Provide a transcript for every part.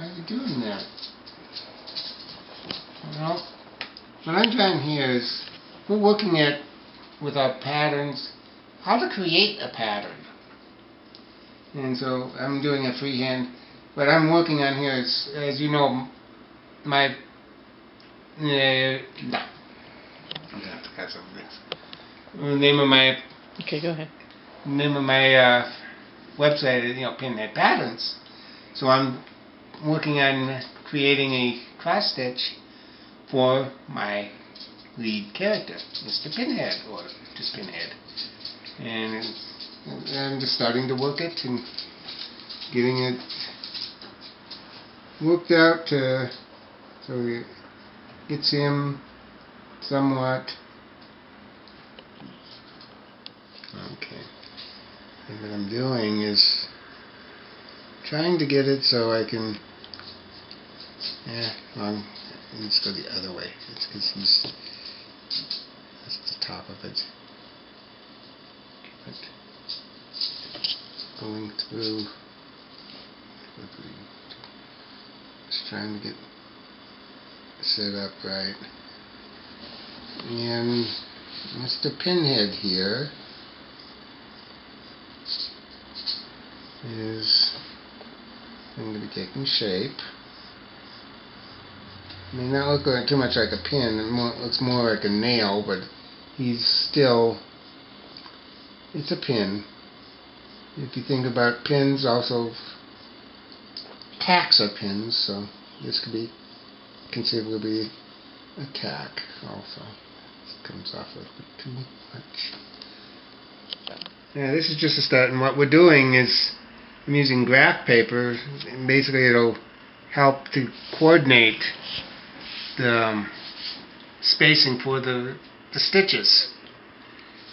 How are you doing that? Well, what I'm trying here is we're looking at, with our patterns, how to create a pattern. And so I'm doing a freehand. What I'm working on here is, as you know, my no. I'm gonna have to cut some of this. The name of my Okay, go ahead. Name of my website is, Pinhead Patterns. So I'm working on creating a cross stitch for my lead character, Mr. Pinhead, or just Pinhead. And I'm just starting to work it and getting it worked out so it gets him somewhat. Okay. And what I'm doing is trying to get it so I can. Let's go the other way. It's because that's the top of it. But going through, just trying to get set up right. And Mr. Pinhead here is going to be taking shape. It may not look too much like a pin, it looks more like a nail, but he's still, it's a pin. If you think about pins, also tacks are pins, so this could be conceivably be a tack also. This comes off a little bit too much. Yeah, this is just a start, and what we're doing is I'm using graph paper, and basically it'll help to coordinate the spacing for the stitches,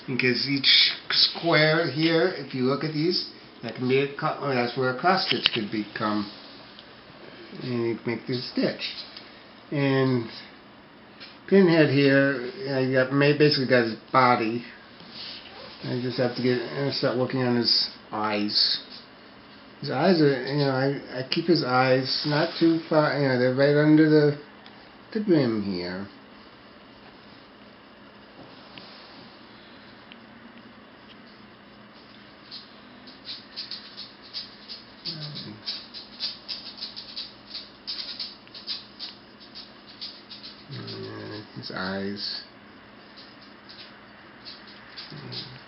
because each square here, if you look at these, that can be that's where a cross stitch could become, and you make this stitch. And Pinhead here, basically got his body. I just have to start working on his eyes. His eyes are, I keep his eyes not too far, they're right under the brim here. His eyes.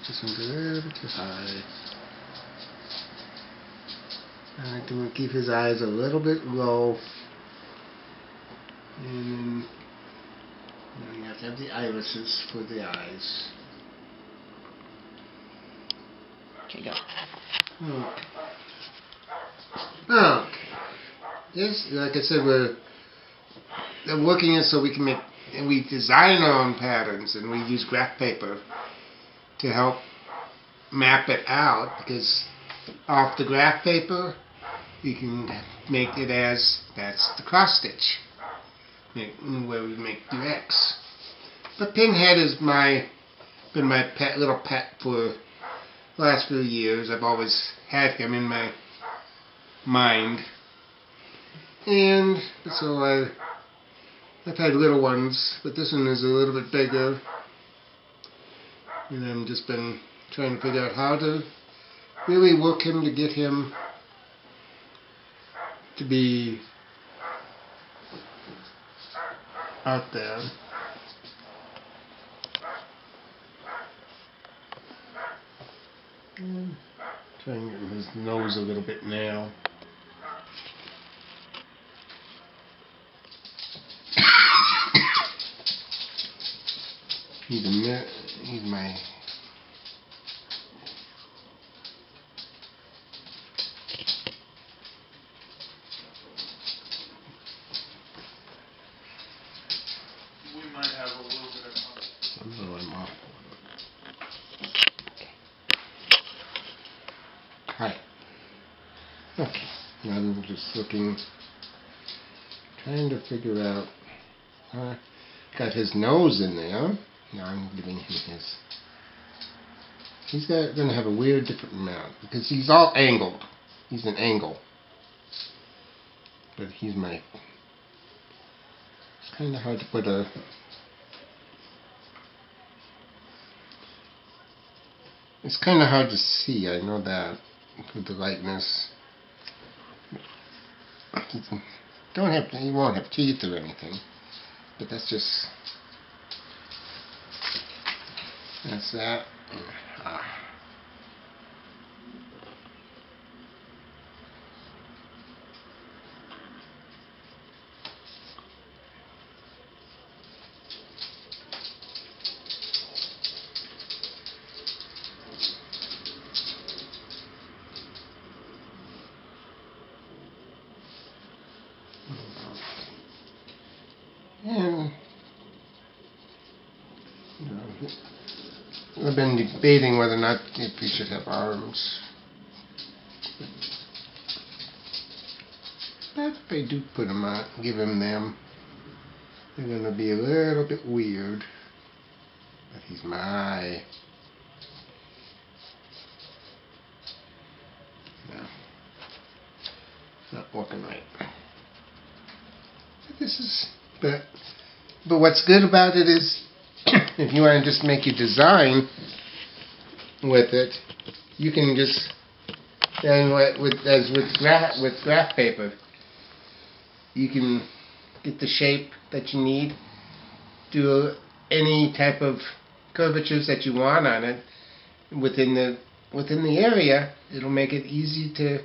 This one's a little bit too high. I like to keep his eyes a little bit low. And then you have to have the irises for the eyes. Okay, go. Okay. This, like I said, we're working it so we can we design our own patterns, and we use graph paper to help map it out, because off the graph paper you can make it as, that's the cross stitch, where we make the X. But Pinhead has been my little pet for the last few years. I've always had him in my mind, and so I've had little ones, but this one is a little bit bigger, and I've just been trying to figure out how to really work him to get him to be out there. Trying to get his nose a little bit now. Need my We might have a little bit of time. I'm off. Hi. Okay. Now I'm just trying to figure out. Got his nose in there. Now I'm giving him his. He's going to have a weird different mouth because he's all angled. He's an angle. but he's my... It's kind of hard to put a... It's kind of hard to see, I know that, with the lightness. He won't have teeth or anything, but that's just... That's that. And I've been debating whether or not if we should have arms. But if I do put them on, give him them, they're going to be a little bit weird. But he's my... No. It's not working right. But this is... But what's good about it is, if you want to just make your design with it, you can just, then with graph paper, you can get the shape that you need, do any type of curvatures that you want on it within the area. It'll make it easy to